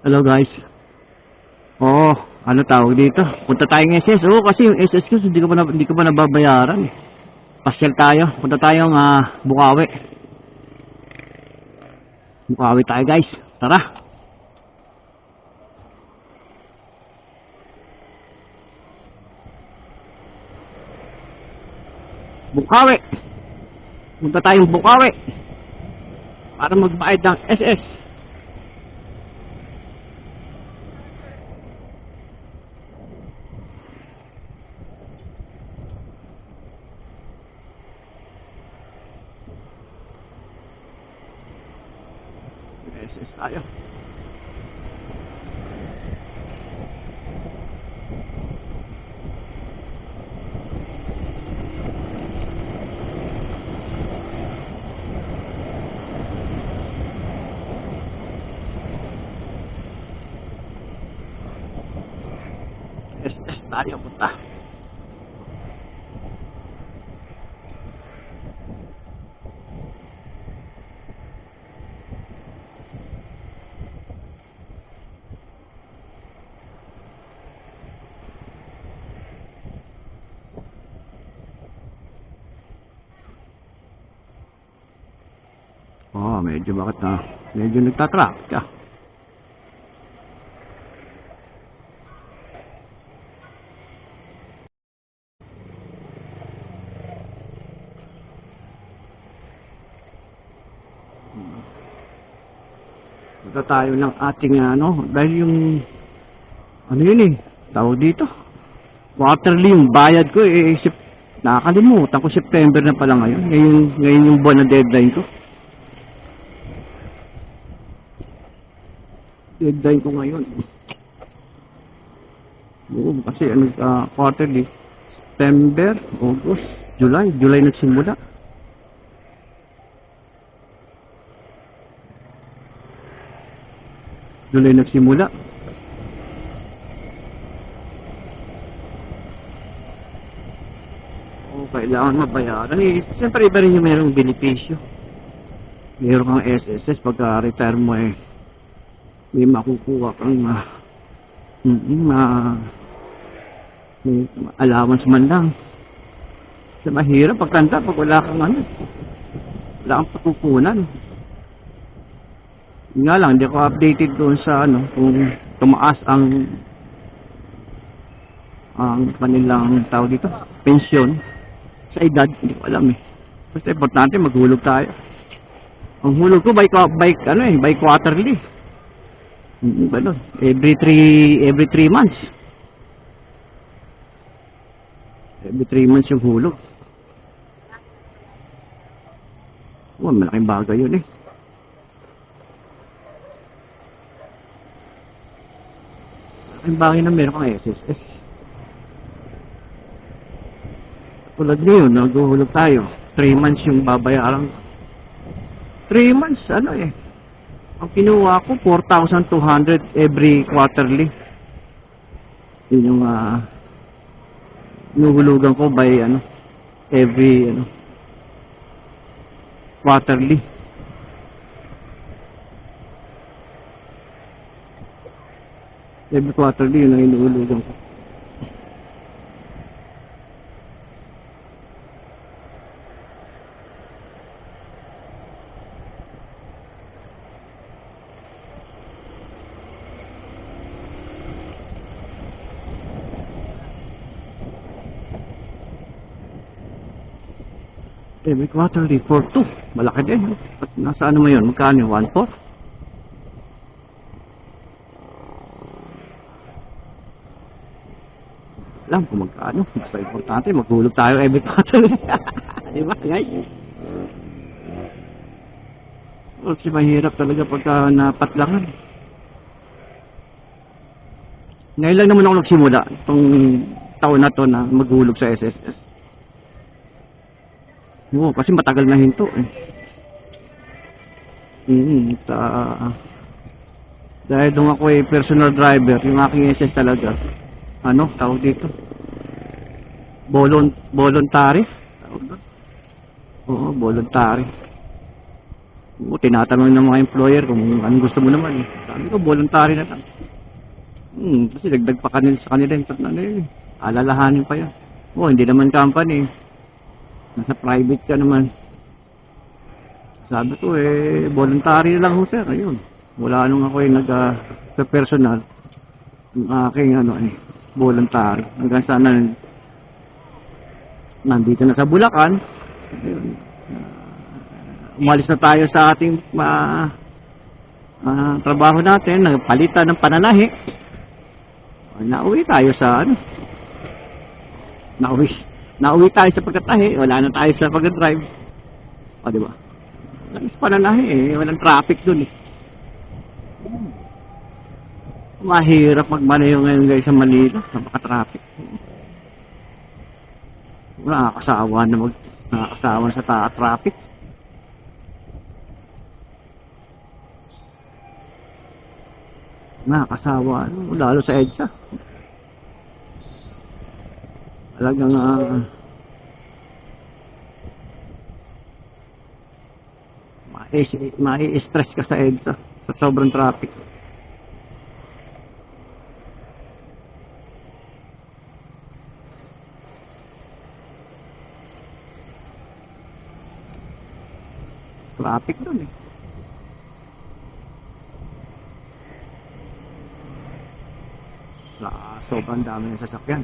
Hello guys. Oo, ano tawag dito? Punta tayong SS. Oo, kasi yung SS ko hindi ko pa nababayaran eh. Pasyal tayo. Punta tayong Bukawi. Bukawi tayo guys. Tara. Bukawi. Punta tayong Bukawi. Para magbayad ng SS. SS tayo. SS tayo punta. Oh, medyo bakit na medyo nagtatrack ka. Punta tayo ng ating dahil yung ano yun eh, tawag dito. Quarterly yung bayad ko eh, nakakalimutan ko September na pala ngayon. Ngayon yung buwan na deadline ko. Deadline ko ngayon. Oo, kasi quarterly. September, August, July. July nagsimula. July nagsimula. Oo, kailangan mabayaran. Eh, siyempre iba rin yung mayroong benepisyo. Mayroong kang SSS pagka-retire mo eh. May makukuha kang may allowance man lang. Kasi mahirap pagkanta pag wala kang wala kang patutunan. Yun nga lang, hindi ako updated doon sa kung tumaas ang kanilang tawag dito, pensyon sa edad, hindi ko alam eh. Basta importante maghulog tayo. Ang hulog ko by quarterly. Ganun. Every 3 months. Every 3 months yung hulog. Oh, malaking bagay yun eh. Malaking bagay na meron kang SSS. Tulad ngayon, naghuhulog tayo. 3 months yung babayaran. 3 months, ang kinuha ko, 4,200 every quarterly. Yun yung nuhulugan ko by every quarterly. Every quarterly yun ang inuhulugan ko. Every quarterly, 4,200. Malaki din. At nasa mo yun? Magkano yun? 1,400? Alam kung magkano. Basta importante, maghulog tayo every quarterly. Diba, guys? Kasi mahirap talaga pagka napatlangan. Ngayon lang naman ako nagsimula itong taon na to na maghulog sa SSS. Oo, kasi matagal na hinto eh. Dahil doon ako eh personal driver, yung aking SS talaga. Tawag dito? Voluntary? Tawag doon? Oo, voluntary. Tinatanong ng mga employer kung anong gusto mo naman. Sabi ko, voluntary na lang. Kasi dagdag pa kanil sa kanila yung alalahanin pa yan. Hindi naman company. Nasa private ka naman. Sabi ko, voluntary na lang ho, sir. Ayun. Wala nung ako sa personal. Yung aking, voluntary. Hanggang sana, nandito na sa Bulacan. Ayun. Umalis na tayo sa ating trabaho natin. Nagpalitan ng pananahi. Nauwi tayo sa Nauwi tayo sa pagkatahi, wala na tayo sa pag-drive. Di ba? Alis pananahi walang traffic dun Mahirap magmaneho ngayon guys sa Manila, napaka-traffic. Nakakasawa sa traffic. Nakakasawa, lalo sa EDSA. Talagang mai-stress ka sa EDSA sa sobrang traffic. Traffic dun sobrang dami ng sasakyan.